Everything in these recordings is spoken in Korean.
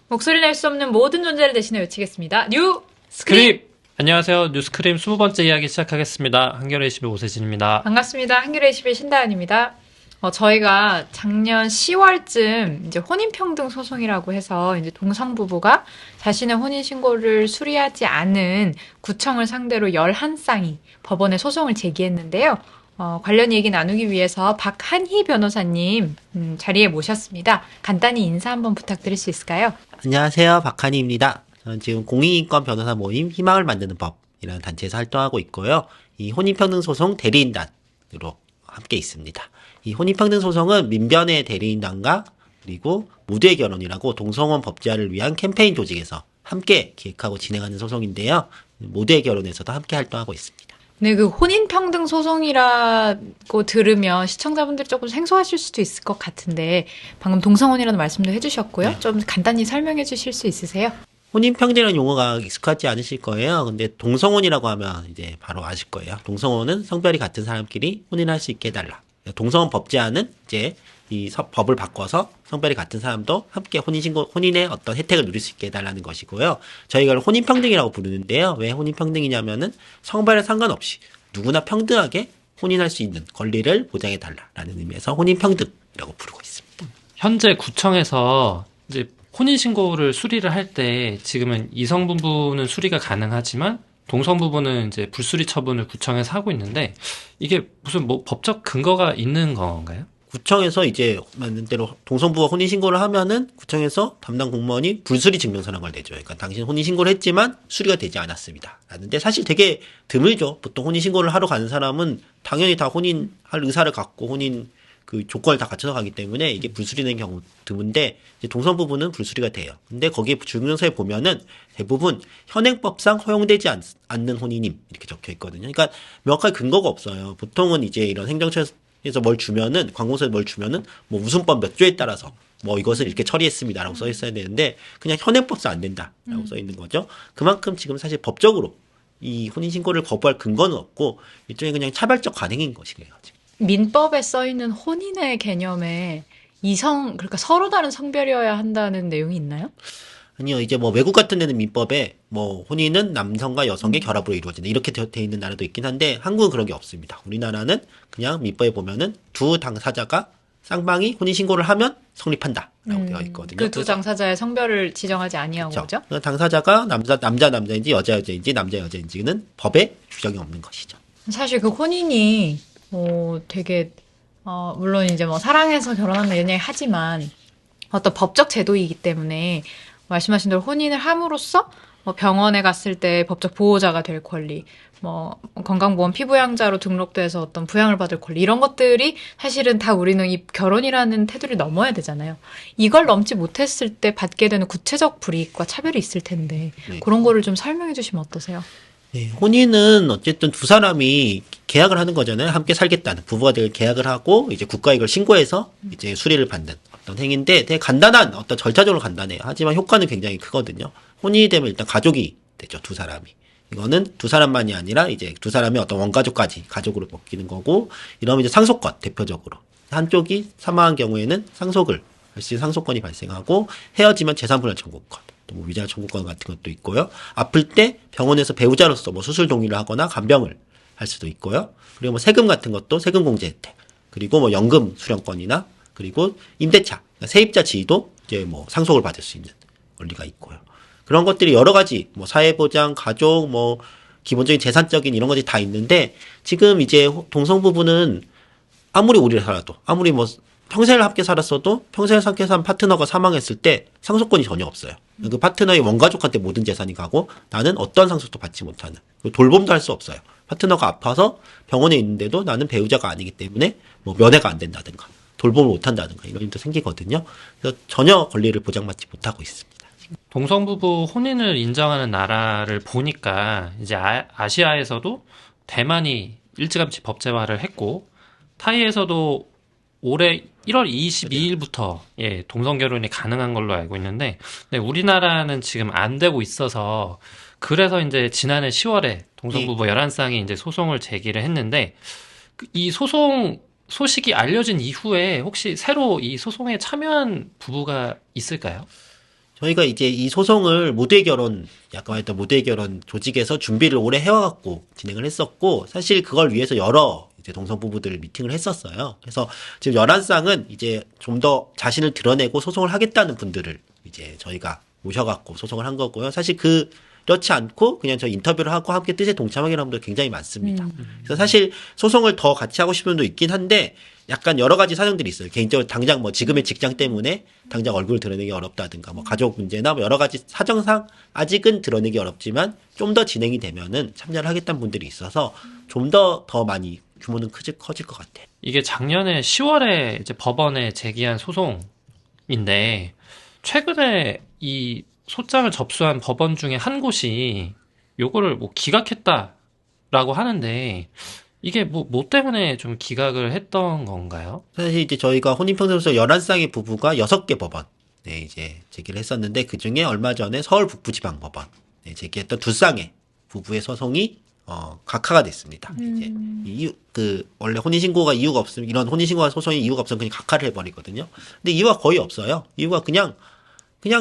목소리 낼 수 없는 모든 존재를 대신해 외치겠습니다. 뉴 스크립! 스크립! 안녕하세요. 뉴스크림 20번째 이야기 시작하겠습니다. 한겨레 21의 오세진입니다. 반갑습니다. 한겨레 21 신다은입니다. 저희가 작년 10월쯤 이제 혼인평등 소송이라고 해서 이제 동성부부가 자신의 혼인신고를 수리하지 않은 구청을 상대로 11쌍이 법원에 소송을 제기했는데요. 관련 얘기 나누기 위해서 박한희 변호사님 자리에 모셨습니다. 간단히 인사 한번 부탁드릴 수 있을까요? 안녕하세요. 박한희입니다. 저는 지금 공익인권 변호사 모임 희망을 만드는 법이라는 단체에서 활동하고 있고요. 이 혼인평등 소송 대리인단으로 함께 있습니다. 이 혼인평등 소송은 민변의 대리인단과 그리고 무대 결혼이라고 동성혼 법제화를 위한 캠페인 조직에서 함께 기획하고 진행하는 소송인데요. 무대 결혼에서도 함께 활동하고 있습니다. 네, 그 혼인평등 소송이라고 들으면 시청자분들이 조금 생소하실 수도 있을 것 같은데 방금 동성혼이라는 말씀도 해주셨고요. 네. 좀 간단히 설명해 주실 수 있으세요? 혼인평등이라는 용어가 익숙하지 않으실 거예요. 근데 동성혼이라고 하면 이제 바로 아실 거예요. 동성혼은 성별이 같은 사람끼리 혼인할 수 있게 해달라. 동성혼 법제화는 이제 이 법을 바꿔서 성별이 같은 사람도 함께 혼인의 어떤 혜택을 누릴 수 있게 해달라는 것이고요. 저희가 이걸 혼인평등이라고 부르는데요. 왜 혼인평등이냐면은 성별에 상관없이 누구나 평등하게 혼인할 수 있는 권리를 보장해달라라는 의미에서 혼인평등이라고 부르고 있습니다. 현재 구청에서 이제 혼인신고를 수리를 할 때 지금은 이성 부부는 수리가 가능하지만 동성 부부는 이제 불수리 처분을 구청에서 하고 있는데 이게 무슨 뭐 법적 근거가 있는 건가요? 구청에서 이제 맞는 대로 동성부가 혼인신고를 하면은 구청에서 담당 공무원이 불수리 증명서라는 걸 내줘요. 그러니까 당신 혼인신고를 했지만 수리가 되지 않았습니다. 라는데 사실 되게 드물죠. 보통 혼인신고를 하러 가는 사람은 당연히 다 혼인할 의사를 갖고 혼인 그 조건을 다 갖춰서 가기 때문에 이게 불수리된 경우 드문데 이제 동성부부는 불수리가 돼요. 근데 거기에 증명서에 보면은 대부분 현행법상 허용되지 않는 혼인임 이렇게 적혀 있거든요. 그러니까 명확하게 근거가 없어요. 보통은 이제 이런 행정처에서 뭘 주면은 관공서에 뭘 주면은 뭐 무슨 법 몇 조에 따라서 뭐 이것을 이렇게 처리했습니다라고 써 있어야 되는데 그냥 현행법상 안 된다라고 써 있는 거죠. 그만큼 지금 사실 법적으로 이 혼인신고를 거부할 근거는 없고 일종의 그냥 차별적 관행인 것이에요. 지금. 민법에 써 있는 혼인의 개념에 그러니까 서로 다른 성별이어야 한다는 내용이 있나요? 아니요, 이제 뭐 외국 같은 데는 민법에 뭐 혼인은 남성과 여성의 결합으로 이루어진다 이렇게 돼 있는 나라도 있긴 한데 한국은 그런 게 없습니다. 우리나라는 그냥 민법에 보면은 두 당사자가 쌍방이 혼인 신고를 하면 성립한다라고 되어 있거든요. 그 두 당사자의 성별을 지정하지 아니하고 그렇죠. 그죠? 당사자가 남자인지 여자인지 여자인지는 법에 규정이 없는 것이죠. 사실 그 혼인이 되게 물론 이제 뭐 사랑해서 결혼하는 연애 하지만 어떤 법적 제도이기 때문에 말씀하신 대로 혼인을 함으로써 뭐 병원에 갔을 때 법적 보호자가 될 권리, 뭐 건강보험 피부양자로 등록돼서 어떤 부양을 받을 권리 이런 것들이 사실은 다 우리는 이 결혼이라는 테두리를 넘어야 되잖아요. 이걸 넘지 못했을 때 받게 되는 구체적 불이익과 차별이 있을 텐데 네. 그런 거를 좀 설명해 주시면 어떠세요? 네, 혼인은 어쨌든 두 사람이 계약을 하는 거잖아요. 함께 살겠다는 부부가 될 계약을 하고 이제 국가에 이걸 신고해서 이제 수리를 받는 어떤 행위인데 되게 간단한 어떤 절차적으로 간단해요. 하지만 효과는 굉장히 크거든요. 혼인이 되면 일단 가족이 되죠. 두 사람이. 이거는 두 사람만이 아니라 이제 두 사람의 어떤 원가족까지 가족으로 바뀌는 거고 이러면 이제 상속권 대표적으로 한쪽이 사망한 경우에는 상속을 할 수 있는 상속권이 발생하고 헤어지면 재산분할 청구권. 뭐 위자 청구권 같은 것도 있고요. 아플 때 병원에서 배우자로서 뭐 수술 동의를 하거나 간병을 할 수도 있고요. 그리고 뭐 세금 같은 것도 세금 공제 혜택. 그리고 뭐 연금 수령권이나 그리고 임대차, 그러니까 세입자 지위도 이제 뭐 상속을 받을 수 있는 권리가 있고요. 그런 것들이 여러 가지 뭐 사회보장, 가족, 뭐 기본적인 재산적인 이런 것들이 다 있는데 지금 이제 동성부부는 아무리 오래 살아도 아무리 뭐 평생을 함께 살았어도 평생을 함께 산 파트너가 사망했을 때 상속권이 전혀 없어요. 그 파트너의 원가족한테 모든 재산이 가고 나는 어떤 상속도 받지 못하는 돌봄도 할 수 없어요. 파트너가 아파서 병원에 있는데도 나는 배우자가 아니기 때문에 뭐 면회가 안 된다든가 돌봄을 못 한다든가 이런 일도 생기거든요. 그래서 전혀 권리를 보장받지 못하고 있습니다. 동성부부 혼인을 인정하는 나라를 보니까 이제 아시아에서도 대만이 일찌감치 법제화를 했고 타이에서도 올해 1월 22일부터 동성 결혼이 가능한 걸로 알고 있는데 네, 우리나라는 지금 안 되고 있어서 그래서 이제 지난해 10월에 동성부부 11쌍이 이제 소송을 제기를 했는데 이 소송 소식이 알려진 이후에 혹시 새로 이 소송에 참여한 부부가 있을까요? 저희가 이제 이 소송을 모두의 결혼, 약간 했던 모두의 결혼 조직에서 준비를 오래 해와갖고 진행을 했었고, 사실 그걸 위해서 여러 이제 동성 부부들 미팅을 했었어요. 그래서 지금 11쌍은 이제 좀 더 자신을 드러내고 소송을 하겠다는 분들을 이제 저희가 모셔갖고 소송을 한 거고요. 사실 그렇지 않고 그냥 저 인터뷰를 하고 함께 뜻에 동참하기로 하는 분들 굉장히 많습니다. 그래서 사실 소송을 더 같이 하고 싶은 분도 있긴 한데, 약간 여러 가지 사정들이 있어요. 개인적으로 당장 뭐 지금의 직장 때문에 당장 얼굴을 드러내기 어렵다든가 뭐 가족 문제나 뭐 여러 가지 사정상 아직은 드러내기 어렵지만 좀 더 진행이 되면은 참여를 하겠다는 분들이 있어서 좀 더 많이 규모는 커질 것 같아요. 이게 작년에 10월에 이제 법원에 제기한 소송인데 최근에 이 소장을 접수한 법원 중에 한 곳이 요거를 뭐 기각했다라고 하는데 이게 뭐 때문에 좀 기각을 했던 건가요? 사실 이제 저희가 혼인평등소송 11쌍의 부부가 6개 법원 네, 이제 제기를 했었는데 그 중에 얼마 전에 서울 북부지방법원 네, 제기했던 2쌍의 부부의 소송이 각하가 됐습니다. 이제 원래 혼인신고가 이유가 없으면 이런 혼인신고와 소송이 이유가 없으면 그냥 각하를 해버리거든요. 근데 이유가 거의 없어요. 이유가 그냥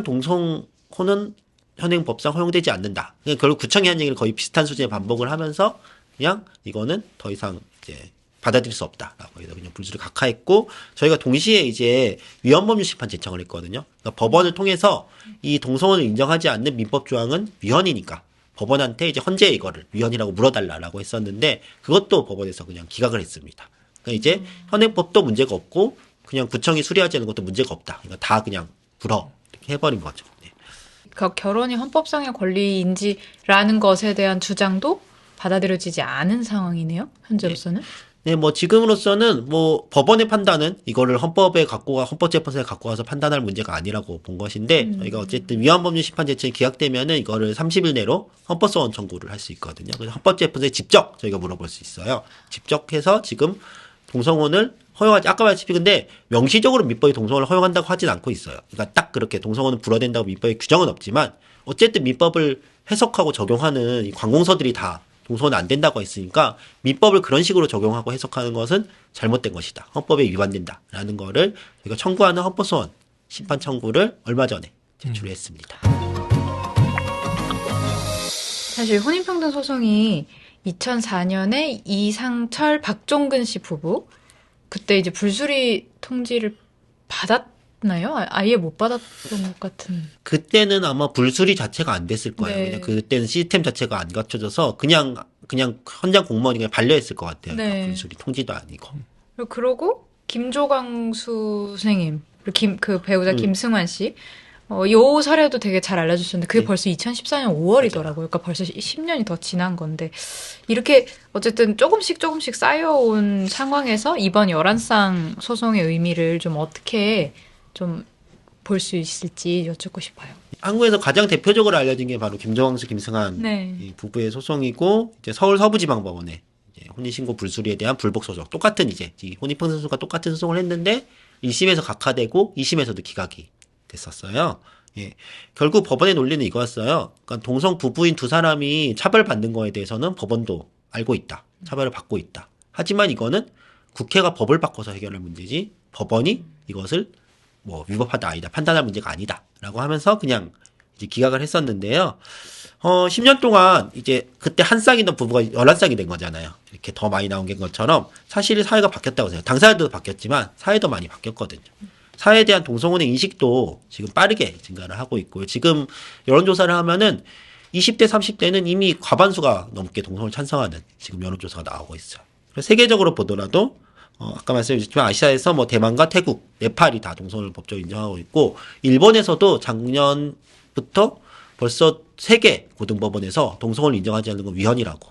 동성혼은 현행법상 허용되지 않는다. 그냥 결국 구청이 한 얘기를 거의 비슷한 수준의 반복을 하면서 그냥 이거는 더 이상 이제 받아들일 수 없다라고 해서 그냥 불수를 각하했고, 저희가 동시에 이제 위헌법률 심판 제청을 했거든요. 그러니까 법원을 통해서 이 동성혼을 인정하지 않는 민법 조항은 위헌이니까 법원한테 이제 헌재 이거를 위헌이라고 물어달라라고 했었는데 그것도 법원에서 그냥 기각을 했습니다. 그러니까 이제 현행법도 문제가 없고 그냥 구청이 수리하지 않는 것도 문제가 없다. 그러니까 다 그냥 불어 이렇게 해버린 거죠. 네. 그러니까 결혼이 헌법상의 권리인지라는 것에 대한 주장도 받아들여지지 않은 상황이네요. 현재로서는. 네, 뭐 지금으로서는 뭐 법원의 판단은 이거를 헌법재판소에 갖고 가서 판단할 문제가 아니라고 본 것인데 저희가 어쨌든 위헌법률 심판 제청이 기각되면은 이거를 30일 내로 헌법소원 청구를 할 수 있거든요. 그래서 헌법재판소에 직접 저희가 물어볼 수 있어요. 직접 해서 지금 동성혼을 허용하지, 아까 말했다시피 근데 명시적으로 민법이 동성혼을 허용한다고 하진 않고 있어요. 그러니까 딱 그렇게 동성혼은 불허된다고 민법에 규정은 없지만 어쨌든 민법을 해석하고 적용하는 이 관공서들이 다 동성혼은 안 된다고 했으니까 민법을 그런 식으로 적용하고 해석하는 것은 잘못된 것이다. 헌법에 위반된다라는 거를 저희가 청구하는 헌법소원 심판 청구를 얼마 전에 제출을 했습니다. 사실 혼인평등 소송이 2004년에 이상철 박종근 씨 부부, 그때 이제 불수리 통지를 받았나요? 아예 못 받았던 것 같은. 그때는 아마 불수리 자체가 안 됐을 거예요. 네. 그냥 그때는 시스템 자체가 안 갖춰져서 그냥 현장 공무원이 그냥 반려했을 것 같아요. 네. 그러니까 불수리 통지도 아니고. 그러고 김조광수 선생님, 그리고 그 배우자 김승환 씨, 요 사례도 되게 잘 알려주셨는데 그게 네. 벌써 2014년 5월이더라고요. 그러니까 벌써 10년이 더 지난 건데 이렇게 어쨌든 조금씩 쌓여온 상황에서 이번 11쌍 소송의 의미를 좀 어떻게 좀 볼 수 있을지 여쭙고 싶어요. 한국에서 가장 대표적으로 알려진 게 바로 김정황수, 김승환 네. 이 부부의 소송이고, 이제 서울 서부지방법원에 이제 혼인신고 불수리에 대한 불복 소송, 똑같은 이제 이 혼인평등 소송과 똑같은 소송을 했는데 1심에서 각하되고 2심에서도 기각이 됐었어요. 예. 결국 법원의 논리는 이거였어요. 그러니까 동성 부부인 두 사람이 차별받는 거에 대해서는 법원도 알고 있다. 차별을 받고 있다. 하지만 이거는 국회가 법을 바꿔서 해결할 문제지 법원이 이것을 뭐 위법하다 아니다 판단할 문제가 아니다라고 하면서 그냥 이제 기각을 했었는데요. 10년 동안 이제 그때 한 쌍이던 부부가 11쌍이 된 거잖아요. 이렇게 더 많이 나온 게 것처럼 사실 사회가 바뀌었다고 생각해요. 당사자들도 바뀌었지만 사회도 많이 바뀌었거든요. 사회에 대한 동성혼의 인식도 지금 빠르게 증가를 하고 있고요. 지금 여론조사를 하면은 20대, 30대는 이미 과반수가 넘게 동성혼을 찬성하는 지금 여론조사가 나오고 있어요. 그래서 세계적으로 보더라도 아까 말씀드렸지만 아시아에서 뭐 대만과 태국, 네팔이 다 동성혼을 법적으로 인정하고 있고 일본에서도 작년부터 벌써 3개 고등법원에서 동성혼을 인정하지 않는 건 위헌이라고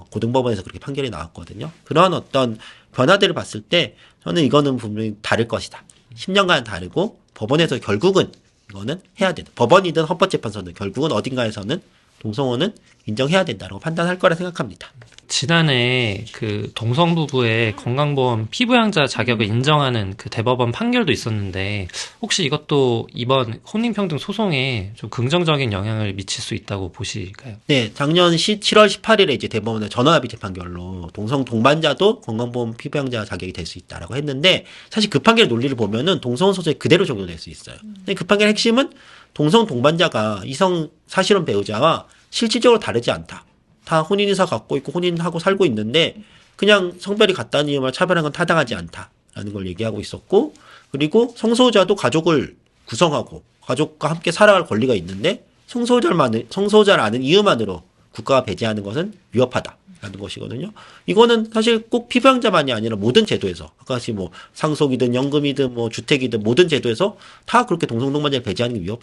고등법원에서 그렇게 판결이 나왔거든요. 그러한 어떤 변화들을 봤을 때 저는 이거는 분명히 다를 것이다. 10년간 다르고 법원에서 결국은 이거는 해야 된다. 법원이든 헌법재판소는 결국은 어딘가에서는 동성혼은 인정해야 된다고 판단할 거라 생각합니다. 지난해 그 동성 부부의 건강보험 피부양자 자격을 인정하는 그 대법원 판결도 있었는데 혹시 이것도 이번 혼인평등 소송에 좀 긍정적인 영향을 미칠 수 있다고 보실까요? 네, 작년 7월 18일에 이제 대법원의 전원합의 재판결로 동성 동반자도 건강보험 피부양자 자격이 될 수 있다라고 했는데 사실 그 판결 논리를 보면은 동성혼 소송에 그대로 적용될 수 있어요. 근데 그 판결 핵심은 동성 동반자가 이성 사실혼 배우자와 실질적으로 다르지 않다. 다 혼인의사 갖고 있고 혼인하고 살고 있는데 그냥 성별이 같다는 이유만 차별한 건 타당하지 않다라는 걸 얘기하고 있었고, 그리고 성소유자도 가족을 구성하고 가족과 함께 살아갈 권리가 있는데 성소유자를 아는 이유만으로 국가가 배제하는 것은 위협하다라는 것이거든요. 이거는 사실 꼭 피부양자만이 아니라 모든 제도에서, 아까 뭐 상속이든 연금이든 뭐 주택이든 모든 제도에서 다 그렇게 동성동반자를 배제하는 게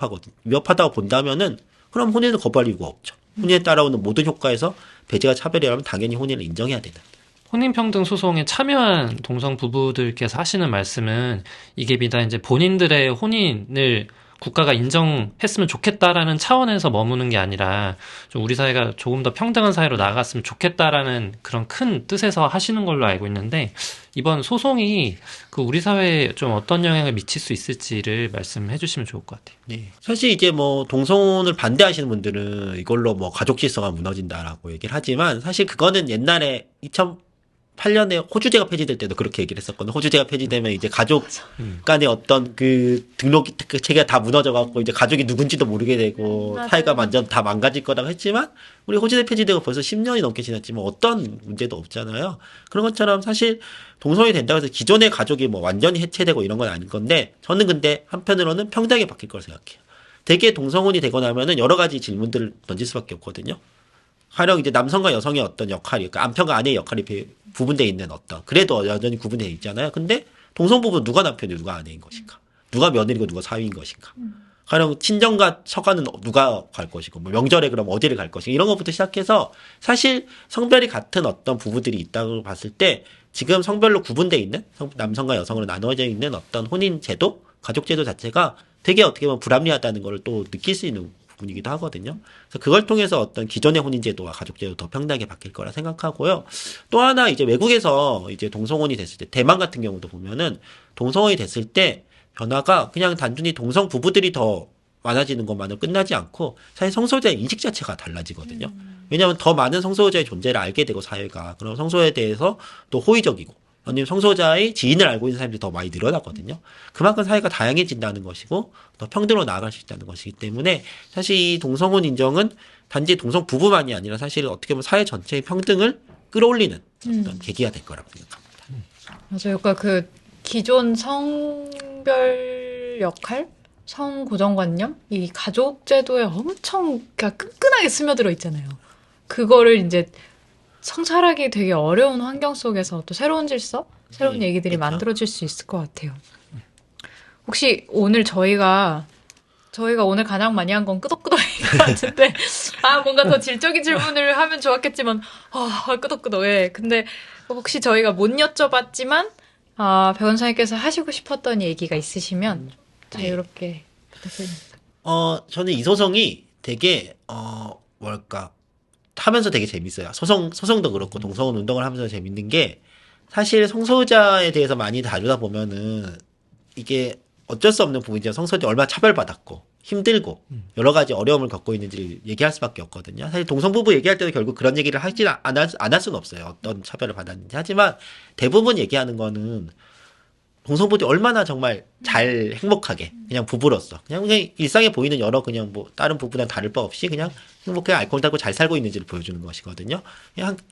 위협하다고 본다면은 그럼 혼인을 거부할 이유가 없죠. 혼인에 따라오는 모든 효과에서 배제가 차별이라면 당연히 혼인을 인정해야 된다. 혼인평등 소송에 참여한 동성 부부들께서 하시는 말씀은 이게 비단 이제 본인들의 혼인을 국가가 인정했으면 좋겠다라는 차원에서 머무는 게 아니라 좀 우리 사회가 조금 더 평등한 사회로 나아갔으면 좋겠다라는 그런 큰 뜻에서 하시는 걸로 알고 있는데, 이번 소송이 그 우리 사회에 좀 어떤 영향을 미칠 수 있을지를 말씀해 주시면 좋을 것 같아요. 네. 사실 이제 뭐 동성혼을 반대하시는 분들은 이걸로 뭐 가족 질서가 무너진다라고 얘기를 하지만, 사실 그거는 옛날에 2008년에 호주제가 폐지될 때도 그렇게 얘기를 했었거든요. 호주제가 폐지되면 이제 가족 간의 어떤 그 등록 그 체계가 다 무너져갖고 이제 가족이 누군지도 모르게 되고 사회가 완전 다 망가질 거라고 했지만, 우리 호주제 폐지되고 벌써 10년이 넘게 지났지만 어떤 문제도 없잖아요. 그런 것처럼 사실 동성이 된다고 해서 기존의 가족이 뭐 완전히 해체되고 이런 건 아닌 건데, 저는 근데 한편으로는 평등하게 바뀔 거라 생각해요. 되게 동성혼이 되고 나면은 여러 가지 질문들을 던질 수밖에 없거든요. 가령 이제 남성과 여성의 어떤 역할이, 그러니까 남편과 아내의 역할이 구분되어 있는 어떤, 그래도 여전히 구분되어 있잖아요. 근데 동성부부는 누가 남편이고 누가 아내인 것인가? 누가 며느리고 누가 사위인 것인가? 가령 친정과 처가는 누가 갈 것이고, 뭐 명절에 그럼 어디를 갈 것인가? 이런 것부터 시작해서 사실 성별이 같은 어떤 부부들이 있다고 봤을 때 지금 성별로 구분되어 있는, 남성과 여성으로 나눠져 있는 어떤 혼인 제도, 가족 제도 자체가 되게 어떻게 보면 불합리하다는 걸 또 느낄 수 있는 부분이기도 하거든요. 그래서 그걸 통해서 어떤 기존의 혼인제도와 가족제도 더 평등하게 바뀔 거라 생각하고요. 또 하나 이제 외국에서 이제 동성혼이 됐을 때, 대만 같은 경우도 보면은 동성혼이 됐을 때 변화가 그냥 단순히 동성 부부들이 더 많아지는 것만으로 끝나지 않고 사실 성소유자의 인식 자체가 달라지거든요. 왜냐하면 더 많은 성소유자의 존재를 알게 되고 사회가, 그럼 성소유에 대해서 또 호의적이고, 아니면 성소유자의 지인을 알고 있는 사람들이 더 많이 늘어나거든요. 그만큼 사회가 다양해진다는 것이고 더 평등으로 나아갈 수 있다는 것이기 때문에 사실 이 동성혼 인정은 단지 동성 부부만이 아니라 사실 어떻게 보면 사회 전체의 평등을 끌어올리는 어떤 계기가 될 거라고 생각합니다. 맞아요. 그러니까 그 기존 성별 역할, 성 고정관념, 이 가족 제도에 엄청 그냥 끈끈하게 스며들어 있잖아요. 그거를 이제 성찰하기 되게 어려운 환경 속에서 또 새로운 질서, 새로운 얘기들이 그렇죠. 만들어질 수 있을 것 같아요. 혹시 오늘 저희가 오늘 가장 많이 한 건 끄덕끄덕인 것 같은데, 뭔가 더 질적인 질문을 하면 좋았겠지만, 끄덕끄덕, 예. 근데 혹시 저희가 못 여쭤봤지만, 변호사님께서 하시고 싶었던 얘기가 있으시면 자유롭게 부탁드립니다. 저는 이 소송이 되게, 하면서 되게 재밌어요. 소송도 그렇고 동성혼 운동을 하면서 재밌는 게, 사실 성소유자에 대해서 많이 다루다 보면은 이게 어쩔 수 없는 부분이죠. 성소유자 얼마나 차별받았고 힘들고 여러 가지 어려움을 겪고 있는지를 얘기할 수밖에 없거든요. 사실 동성부부 얘기할 때도 결국 그런 얘기를 하지 안 할 수는 없어요. 어떤 차별을 받았는지. 하지만 대부분 얘기하는 거는 동성부부들이 얼마나 정말 잘 행복하게 그냥 부부로서 그냥 일상에 보이는 여러 그냥 뭐 다른 부부랑 다를 바 없이 그냥 행복하게 알코올 달고 잘 살고 있는지를 보여주는 것이거든요.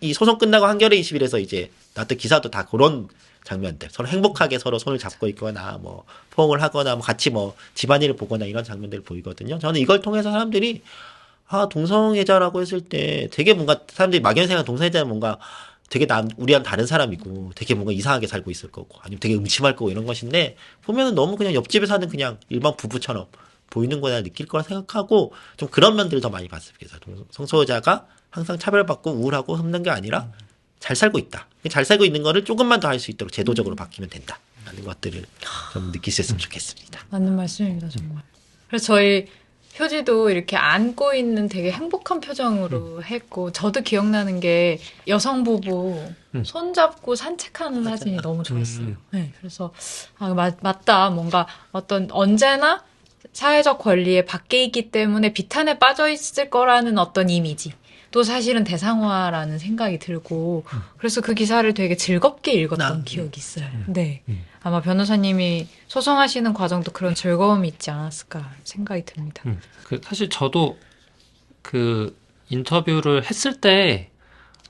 이 소송 끝나고 한겨레 21에서 이제 나왔던 기사도 다 그런 장면들, 서로 행복하게 서로 손을 잡고 있거나 뭐 포옹을 하거나 뭐 같이 뭐 집안일을 보거나 이런 장면들을 보이거든요. 저는 이걸 통해서 사람들이 동성애자라고 했을 때 되게 뭔가 사람들이 막연히 생각하는 동성애자는 뭔가 되게 우리랑 다른 사람이고 되게 뭔가 이상하게 살고 있을 거고 아니면 되게 음침할 거고 이런 것인데, 보면은 너무 그냥 옆집에 사는 그냥 일반 부부처럼 보이는 거나 느낄 거라 생각하고, 좀 그런 면들을 더 많이 봤으면 좋겠어요. 성소유자가 항상 차별받고 우울하고 힘든 게 아니라 잘 살고 있다. 잘 살고 있는 거를 조금만 더 할 수 있도록 제도적으로 바뀌면 된다. 라는 것들을 좀 느낄 수 있으면 좋겠습니다. 맞는 말씀입니다, 정말. 그래서 저희 표지도 이렇게 안고 있는 되게 행복한 표정으로 했고, 저도 기억나는 게 여성 부부 손잡고 산책하는 사진이 너무 좋았어요. 네, 그래서 맞다. 뭔가 어떤 언제나 사회적 권리의 밖에 있기 때문에 비탄에 빠져 있을 거라는 어떤 이미지, 또 사실은 대상화라는 생각이 들고 그래서 그 기사를 되게 즐겁게 읽었던 기억이 있어요. 네. 아마 변호사님이 소송하시는 과정도 그런 즐거움이 있지 않았을까 생각이 듭니다. 사실 저도 그 인터뷰를 했을 때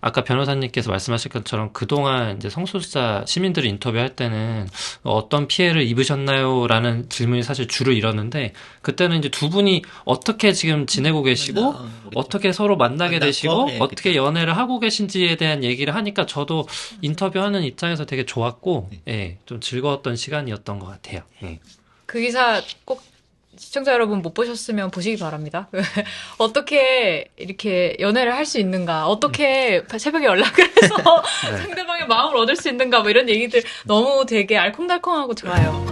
아까 변호사님께서 말씀하신 것처럼 그동안 이제 성소수자 시민들을 인터뷰할 때는 어떤 피해를 입으셨나요? 라는 질문이 사실 줄을 이뤘는데 그때는 이제 두 분이 어떻게 지금 지내고 계시고 어떻게 서로 만나게 되시고 예, 어떻게 연애를 하고 계신지에 대한 얘기를 하니까 저도 인터뷰하는 입장에서 되게 좋았고 예, 좀 즐거웠던 시간이었던 것 같아요. 예. 그 기사 꼭 시청자 여러분 못 보셨으면 보시기 바랍니다. 어떻게 이렇게 연애를 할 수 있는가? 어떻게 새벽에 연락을 해서 상대방의 마음을 얻을 수 있는가? 뭐 이런 얘기들 너무 되게 알콩달콩하고 좋아요.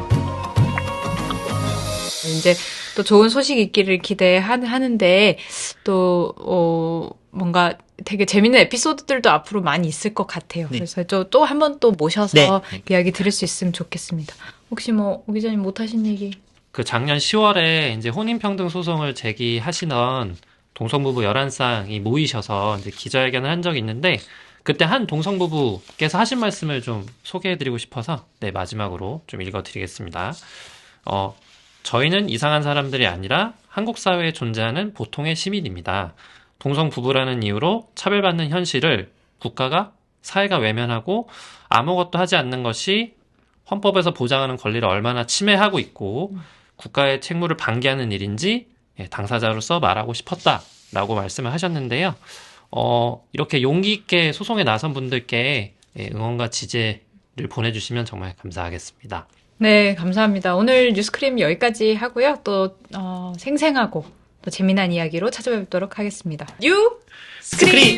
이제 또 좋은 소식 있기를 기대하는데 또 뭔가 되게 재밌는 에피소드들도 앞으로 많이 있을 것 같아요. 네. 그래서 또 한 번 또 모셔서 네. 이야기 들을 수 있으면 좋겠습니다. 혹시 뭐 오 기자님 못하신 얘기? 그 작년 10월에 이제 혼인평등 소송을 제기하시던 동성부부 11쌍이 모이셔서 이제 기자회견을 한 적이 있는데 그때 한 동성부부께서 하신 말씀을 좀 소개해드리고 싶어서 네, 마지막으로 좀 읽어드리겠습니다. 저희는 이상한 사람들이 아니라 한국 사회에 존재하는 보통의 시민입니다. 동성부부라는 이유로 차별받는 현실을 국가가 사회가 외면하고 아무것도 하지 않는 것이 헌법에서 보장하는 권리를 얼마나 침해하고 있고 국가의 책무를 방기하는 일인지 당사자로서 말하고 싶었다라고 말씀을 하셨는데요. 이렇게 용기 있게 소송에 나선 분들께 응원과 지지를 보내주시면 정말 감사하겠습니다. 네, 감사합니다. 오늘 뉴스크림 여기까지 하고요. 또 생생하고 또 재미난 이야기로 찾아뵙도록 하겠습니다. 뉴스크림!